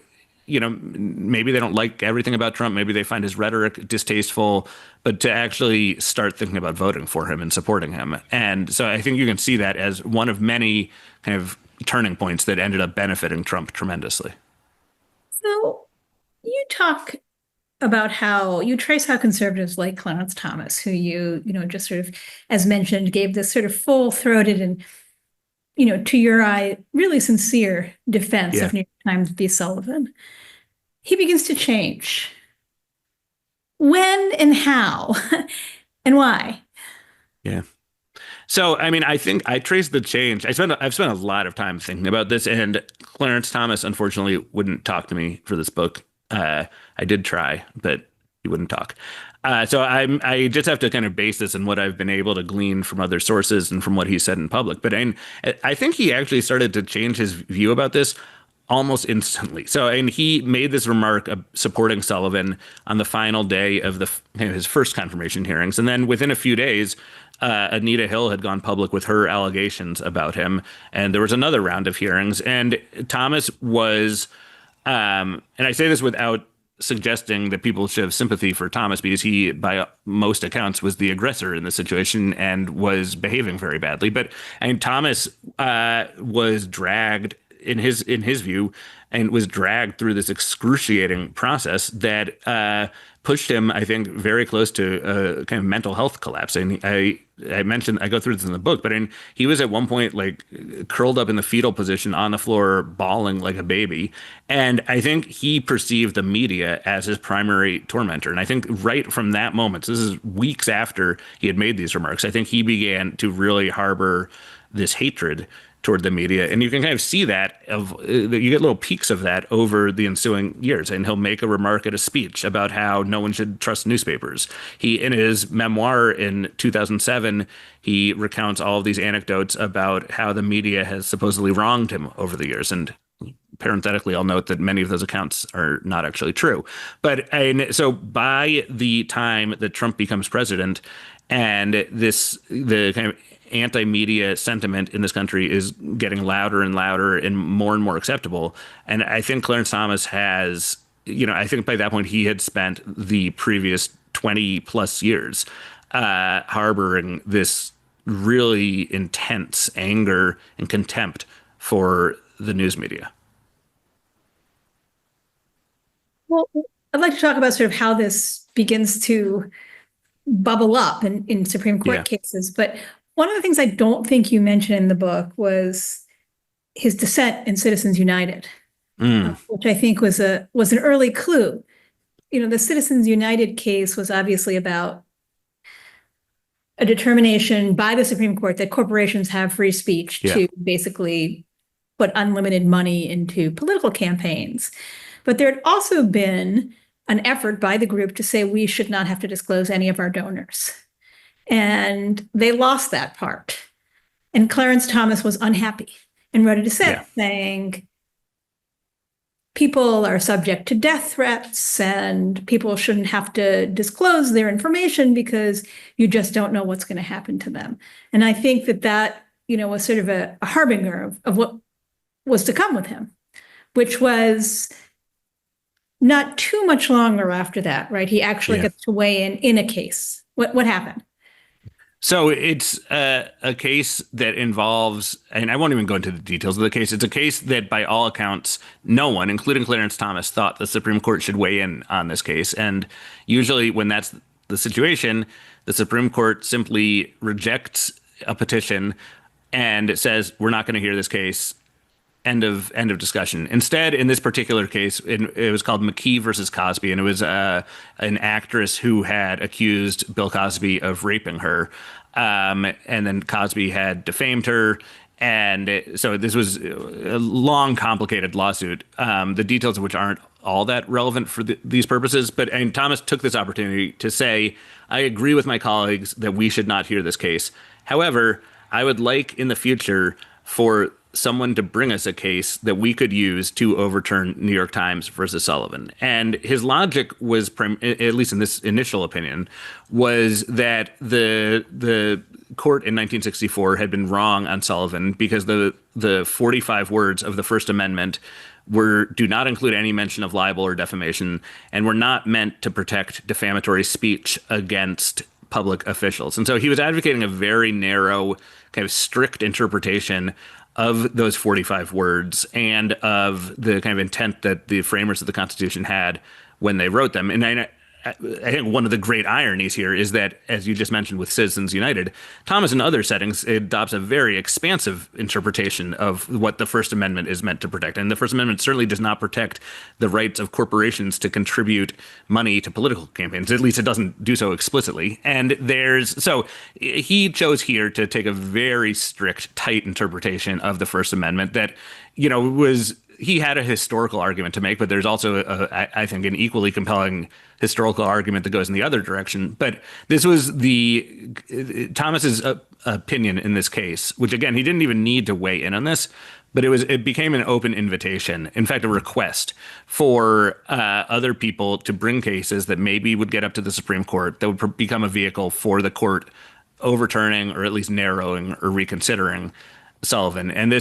maybe they don't like everything about Trump. Maybe they find his rhetoric distasteful, but to actually start thinking about voting for him and supporting him. And so I think you can see that as one of many kind of turning points that ended up benefiting Trump tremendously. So You talk about how you trace how conservatives like Clarence Thomas, who just sort of, as mentioned, gave this sort of full-throated and, to your eye, really sincere defense Yeah. of New York Times v. Sullivan. He begins to change. When and how and why? Yeah. So, I mean, I think I traced the change. I've spent a lot of time thinking about this, and Clarence Thomas, unfortunately, wouldn't talk to me for this book. I did try, but he wouldn't talk. I just have to kind of base this on what I've been able to glean from other sources and from what he said in public. But I think he actually started to change his view about this almost instantly. So, and he made this remark of supporting Sullivan on the final day of his first confirmation hearings, and then within a few days, Anita Hill had gone public with her allegations about him, and there was another round of hearings. And Thomas was, and I say this without suggesting that people should have sympathy for Thomas, because he, by most accounts, was the aggressor in the situation and was behaving very badly. But Thomas was dragged in his view, and was dragged through this excruciating process that pushed him, I think, very close to a kind of mental health collapse. And I mentioned, I go through this in the book, but he was at one point like curled up in the fetal position on the floor, bawling like a baby. And I think he perceived the media as his primary tormentor. And I think right from that moment, so this is weeks after he had made these remarks, I think he began to really harbor this hatred toward the media. And you can kind of see that you get little peaks of that over the ensuing years. And he'll make a remark at a speech about how no one should trust newspapers. In his memoir in 2007, he recounts all of these anecdotes about how the media has supposedly wronged him over the years. And parenthetically, I'll note that many of those accounts are not actually true. But so by the time that Trump becomes president, and the kind of anti-media sentiment in this country is getting louder and louder and more acceptable. And I think Clarence Thomas has, I think by that point he had spent the previous 20 plus years harboring this really intense anger and contempt for the news media. Well, I'd like to talk about sort of how this begins to bubble up in Supreme Court cases. But one of the things I don't think you mentioned in the book was his dissent in Citizens United, which I think was an early clue. The Citizens United case was obviously about a determination by the Supreme Court that corporations have free speech to basically put unlimited money into political campaigns. But there had also been an effort by the group to say we should not have to disclose any of our donors. And they lost that part. And Clarence Thomas was unhappy and wrote a dissent saying people are subject to death threats and people shouldn't have to disclose their information because you just don't know what's going to happen to them. And I think that was sort of a harbinger of what was to come with him, which was not too much longer after that, right? He actually gets to weigh in a case. What happened? So it's a case that involves, and I won't even go into the details of the case. It's a case that, by all accounts, no one, including Clarence Thomas, thought the Supreme Court should weigh in on this case. And usually when that's the situation, the Supreme Court simply rejects a petition and says, we're not going to hear this case. End of discussion. Instead, in this particular case, it was called McKee versus Cosby, and it was an actress who had accused Bill Cosby of raping her, and then Cosby had defamed her. And so this was a long, complicated lawsuit, the details of which aren't all that relevant for these purposes. But Thomas took this opportunity to say, I agree with my colleagues that we should not hear this case. However, I would like in the future for someone to bring us a case that we could use to overturn New York Times versus Sullivan. And his logic was, at least in this initial opinion, was that the court in 1964 had been wrong on Sullivan because the 45 words of the First Amendment do not include any mention of libel or defamation, and were not meant to protect defamatory speech against public officials. And so he was advocating a very narrow, kind of strict interpretation of those 45 words and of the kind of intent that the framers of the Constitution had when they wrote them. And I think one of the great ironies here is that, as you just mentioned with Citizens United, Thomas in other settings adopts a very expansive interpretation of what the First Amendment is meant to protect. And the First Amendment certainly does not protect the rights of corporations to contribute money to political campaigns. At least it doesn't do so explicitly. And so he chose here to take a very strict, tight interpretation of the First Amendment that, he had a historical argument to make, but there's also, I think, an equally compelling historical argument that goes in the other direction. But this was Thomas's opinion in this case, which, again, he didn't even need to weigh in on this, but it became an open invitation, in fact, a request for other people to bring cases that maybe would get up to the Supreme Court that would become a vehicle for the court overturning or at least narrowing or reconsidering Sullivan. And it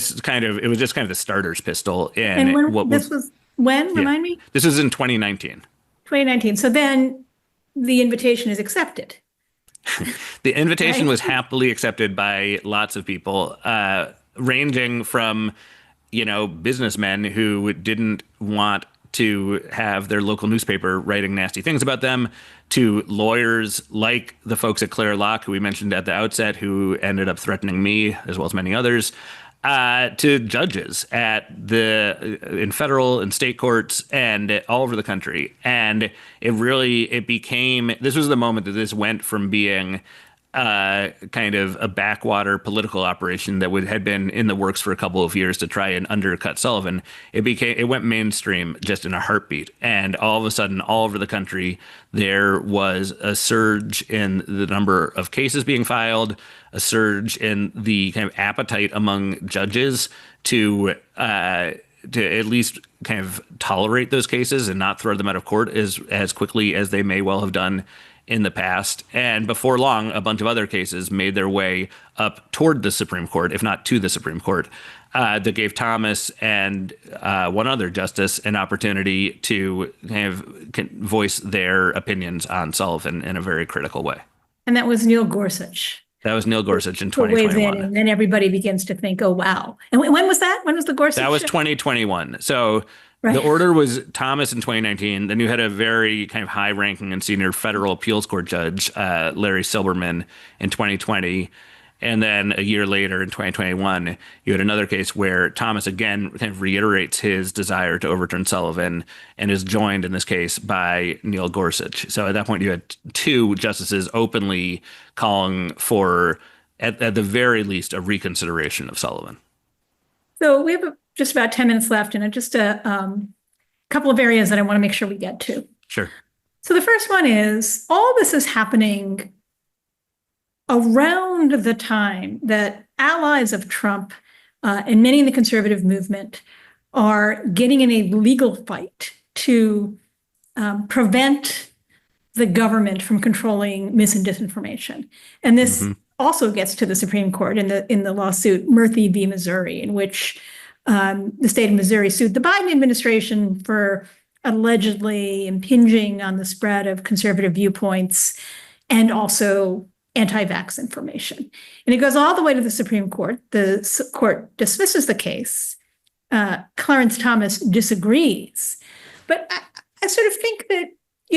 was just kind of the starter's pistol in this was when? Remind me? This was in 2019. 2019. So then the invitation is accepted. The invitation was happily accepted by lots of people, ranging from, businessmen who didn't want to have their local newspaper writing nasty things about them, to lawyers like the folks at Clare Locke, who we mentioned at the outset, who ended up threatening me, as well as many others, to judges in federal and state courts and all over the country. And this was the moment that this went from being kind of a backwater political operation that had been in the works for a couple of years to try and undercut Sullivan. It went mainstream just in a heartbeat. And all of a sudden, all over the country, there was a surge in the number of cases being filed, a surge in the kind of appetite among judges to at least kind of tolerate those cases and not throw them out of court as quickly as they may well have done in the past. And before long, a bunch of other cases made their way up toward the Supreme Court, if not to the Supreme Court, that gave Thomas and one other justice an opportunity to kind of voice their opinions on Sullivan in a very critical way. And that was Neil Gorsuch. That was Neil Gorsuch in 2021. And then everybody begins to think, oh, wow. And when was that? When was the Gorsuch? That was 2021. So right. The order was Thomas in 2019. Then you had a very kind of high-ranking and senior federal appeals court judge, Larry Silberman, in 2020. And then a year later, in 2021, you had another case where Thomas again kind of reiterates his desire to overturn Sullivan and is joined in this case by Neil Gorsuch. So at that point, you had two justices openly calling for, at the very least, a reconsideration of Sullivan. So we have just about 10 minutes left, and just a couple of areas that I want to make sure we get to. Sure. So the first one is, all this is happening around the time that allies of Trump and many in the conservative movement are getting in a legal fight to prevent the government from controlling mis and disinformation. And this also gets to the Supreme Court in the lawsuit Murphy v. Missouri, in which the state of Missouri sued the Biden administration for allegedly impinging on the spread of conservative viewpoints and also anti-vax information. And it goes all the way to the Supreme Court. The court dismisses the case. Clarence Thomas disagrees. But I sort of think that,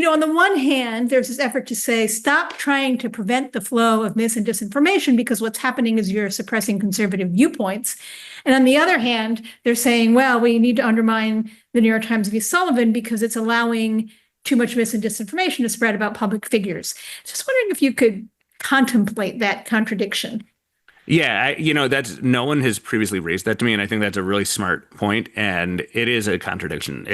on the one hand, there's this effort to say, stop trying to prevent the flow of mis and disinformation because what's happening is you're suppressing conservative viewpoints. And on the other hand, they're saying, well, we need to undermine the New York Times v. Sullivan because it's allowing too much mis and disinformation to spread about public figures. Just wondering if you could contemplate that contradiction. Yeah, that's no one has previously raised that to me, and I think that's a really smart point, and it is a contradiction.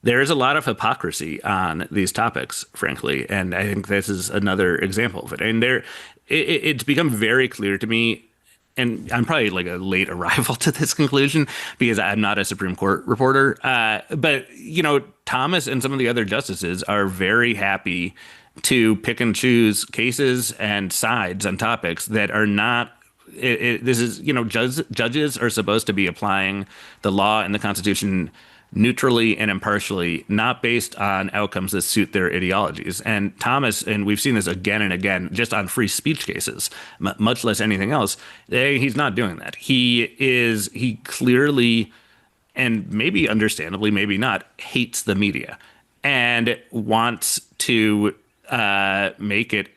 There is a lot of hypocrisy on these topics, frankly, and I think this is another example of it. And it's become very clear to me, and I'm probably like a late arrival to this conclusion because I'm not a Supreme Court reporter, but Thomas and some of the other justices are very happy to pick and choose cases and sides on topics that are not this is, judges are supposed to be applying the law and the Constitution neutrally and impartially, not based on outcomes that suit their ideologies. And Thomas, and we've seen this again and again, just on free speech cases, much less anything else, he's not doing that. He clearly, and maybe understandably, maybe not, hates the media and wants to make it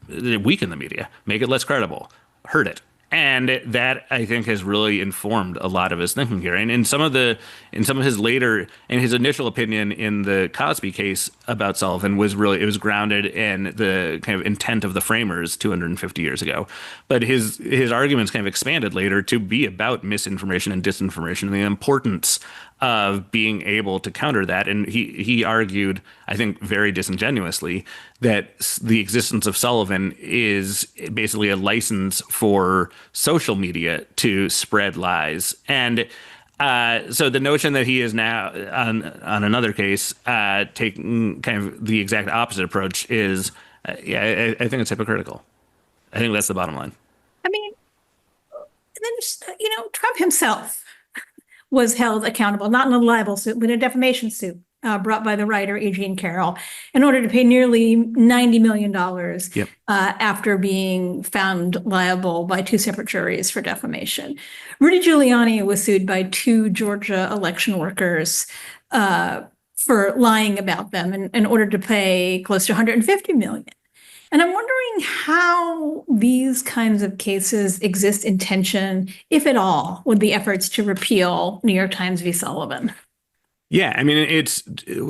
weaken the media, make it less credible, hurt it. And that, I think, has really informed a lot of his thinking here. And in some of his later, and his initial opinion in the Cosby case about Sullivan was really, it was grounded in the kind of intent of the framers 250 years ago. But his arguments kind of expanded later to be about misinformation and disinformation and the importance of being able to counter that. And he argued, I think very disingenuously, that the existence of Sullivan is basically a license for social media to spread lies. And so the notion that he is now on another case taking kind of the exact opposite approach is, I think it's hypocritical. I think that's the bottom line. I mean, and then just, Trump himself was held accountable, not in a libel suit, but in a defamation suit brought by the writer E. Jean Carroll in order to pay nearly $90 million after being found liable by two separate juries for defamation. Rudy Giuliani was sued by two Georgia election workers for lying about them in order to pay close to $150 million. And I'm wondering how these kinds of cases exist in tension, if at all, with the efforts to repeal New York Times v. Sullivan. Yeah, I mean, it's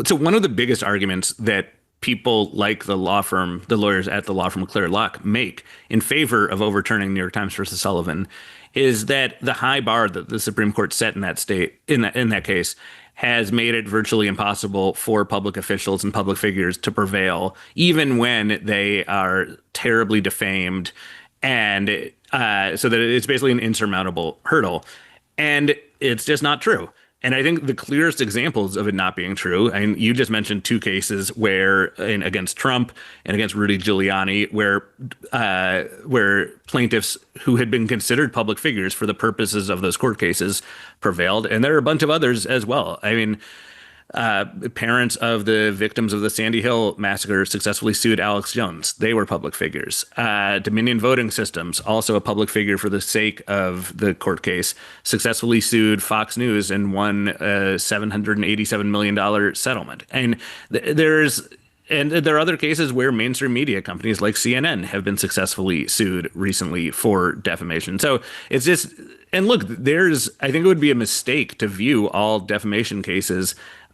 so one of the biggest arguments that people like the lawyers at the law firm Clear Lock make in favor of overturning New York Times versus Sullivan is that the high bar that the Supreme Court set in that case has made it virtually impossible for public officials and public figures to prevail, even when they are terribly defamed, and so that it's basically an insurmountable hurdle. And it's just not true. And I think the clearest examples of it not being true, and you just mentioned two cases against Trump and against Rudy Giuliani, where plaintiffs who had been considered public figures for the purposes of those court cases prevailed. And there are a bunch of others as well. I mean, parents of the victims of the Sandy Hill massacre successfully sued Alex Jones. They were public figures. Dominion Voting Systems, also a public figure for the sake of the court case, successfully sued Fox News and won a $787 million settlement. And there are other cases where mainstream media companies like CNN have been successfully sued recently for defamation. So it's just, and look, I think it would be a mistake to view all defamation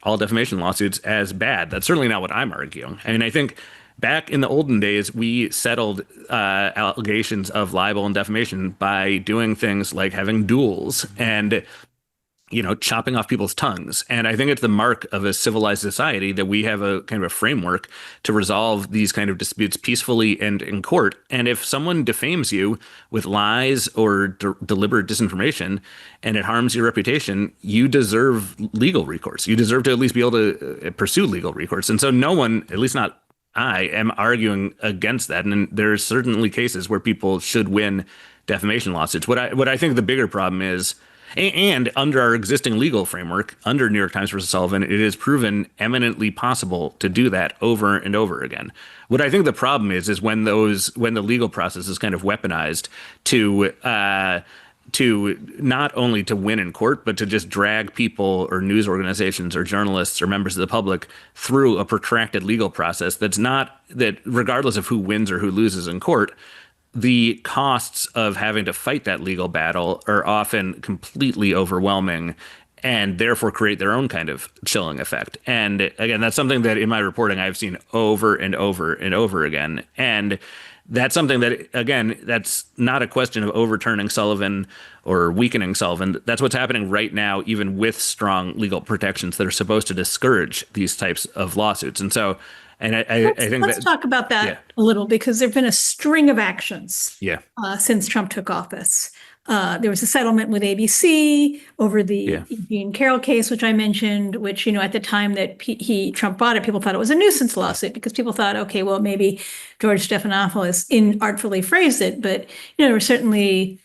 lawsuits as bad. That's certainly not what I'm arguing. I mean, I think back in the olden days, we settled allegations of libel and defamation by doing things like having duels and chopping off people's tongues. And I think it's the mark of a civilized society that we have a kind of a framework to resolve these kind of disputes peacefully and in court. And if someone defames you with lies or deliberate disinformation and it harms your reputation, you deserve legal recourse. You deserve to at least be able to pursue legal recourse. And so no one, at least not I, am arguing against that. And there are certainly cases where people should win defamation lawsuits. What I think the bigger problem is, and under our existing legal framework, under New York Times versus Sullivan, it is proven eminently possible to do that over and over again. What I think the problem is when the legal process is kind of weaponized to not only to win in court, but to just drag people or news organizations or journalists or members of the public through a protracted legal process that regardless of who wins or who loses in court, the costs of having to fight that legal battle are often completely overwhelming and therefore create their own kind of chilling effect. And again, that's something that in my reporting I've seen over and over and over again. And that's something that, again, that's not a question of overturning Sullivan or weakening Sullivan. That's what's happening right now, even with strong legal protections that are supposed to discourage these types of lawsuits. And so I think let's talk about that a little, because there have been a string of actions since Trump took office. There was a settlement with ABC over the Jean Carroll case, which I mentioned, which, at the time that Trump bought it, people thought it was a nuisance lawsuit because people thought, okay, well, maybe George Stephanopoulos inartfully phrased it. But, there were certainly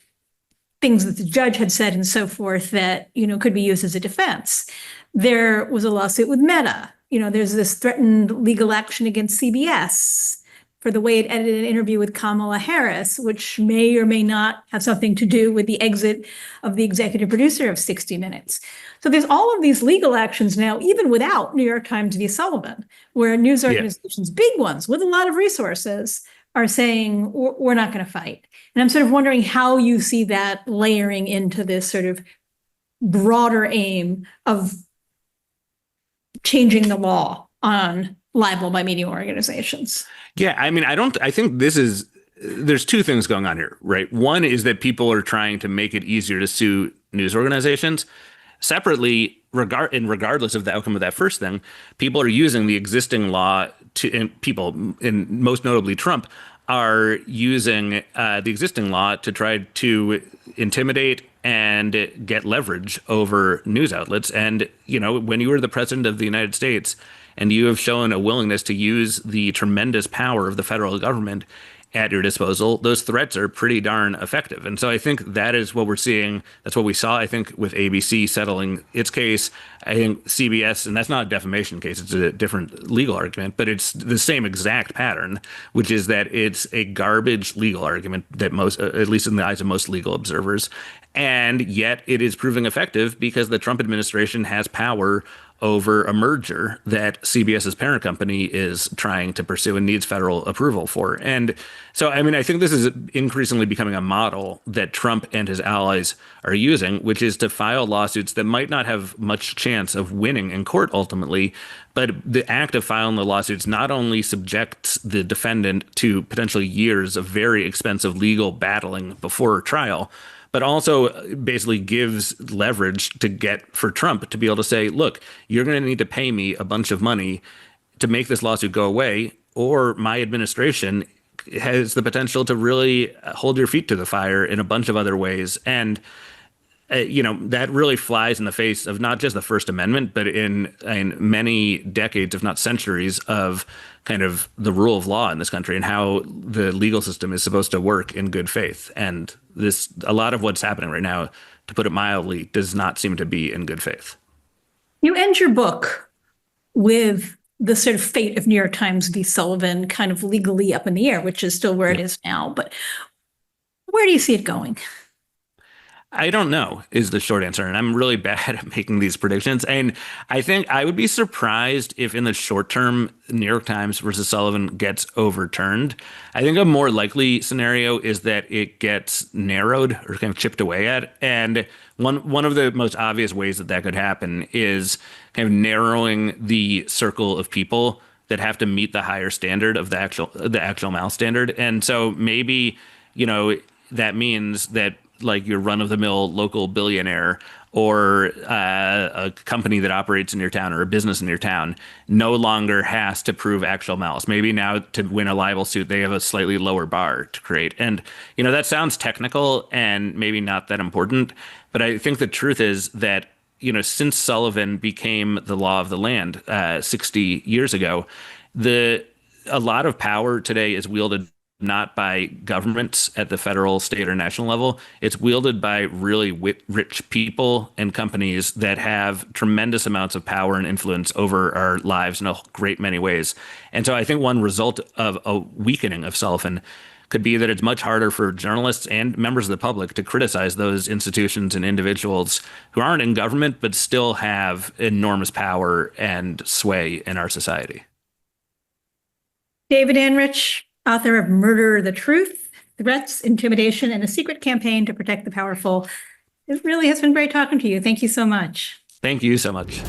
things that the judge had said and so forth that, could be used as a defense. There was a lawsuit with Meta. There's this threatened legal action against CBS for the way it edited an interview with Kamala Harris, which may or may not have something to do with the exit of the executive producer of 60 Minutes. So there's all of these legal actions now, even without New York Times v. Sullivan, where news organizations, big ones with a lot of resources, are saying, we're not going to fight. And I'm sort of wondering how you see that layering into this sort of broader aim of changing the law on libel by media organizations. Yeah, I mean, I think there's two things going on here, right? One is that people are trying to make it easier to sue news organizations. Separately, regardless of the outcome of that first thing, people are using the existing law and most notably Trump, are using the existing law to try to intimidate and get leverage over news outlets. And, when you are the president of the United States and you have shown a willingness to use the tremendous power of the federal government at your disposal, those threats are pretty darn effective. And so I think that is what we're seeing. That's what we saw, I think, with ABC settling its case. I think CBS, and that's not a defamation case, it's a different legal argument, but it's the same exact pattern, which is that it's a garbage legal argument that most, at least in the eyes of most legal observers, and yet it is proving effective because the Trump administration has power over a merger that CBS's parent company is trying to pursue and needs federal approval for. And so, I mean, I think this is increasingly becoming a model that Trump and his allies are using, which is to file lawsuits that might not have much chance of winning in court ultimately, but the act of filing the lawsuits not only subjects the defendant to potentially years of very expensive legal battling before trial, but also basically gives leverage to get for Trump to be able to say, look, you're going to need to pay me a bunch of money to make this lawsuit go away, or my administration has the potential to really hold your feet to the fire in a bunch of other ways. And that really flies in the face of not just the First Amendment, but in many decades, if not centuries, of kind of the rule of law in this country and how the legal system is supposed to work in good faith. And a lot of what's happening right now, to put it mildly, does not seem to be in good faith. You end your book with the sort of fate of New York Times v. Sullivan kind of legally up in the air, which is still where it is now. But where do you see it going? I don't know is the short answer. And I'm really bad at making these predictions. And I think I would be surprised if in the short term, New York Times versus Sullivan gets overturned. I think a more likely scenario is that it gets narrowed or kind of chipped away at. And one of the most obvious ways that could happen is kind of narrowing the circle of people that have to meet the higher standard of the actual malice standard. And so maybe, that means that like your run-of-the-mill local billionaire or a company that operates in your town or a business in your town no longer has to prove actual malice. Maybe now to win a libel suit, they have a slightly lower bar to create. And, that sounds technical and maybe not that important. But I think the truth is that, since Sullivan became the law of the land 60 years ago, a lot of power today is wielded not by governments at the federal, state, or national level. It's wielded by really rich people and companies that have tremendous amounts of power and influence over our lives in a great many ways. And so I think one result of a weakening of Sullivan could be that it's much harder for journalists and members of the public to criticize those institutions and individuals who aren't in government but still have enormous power and sway in our society. David Enrich, author of Murder, the Truth, Threats, Intimidation, and a Secret Campaign to Protect the Powerful. It really has been great talking to you. Thank you so much. Thank you so much.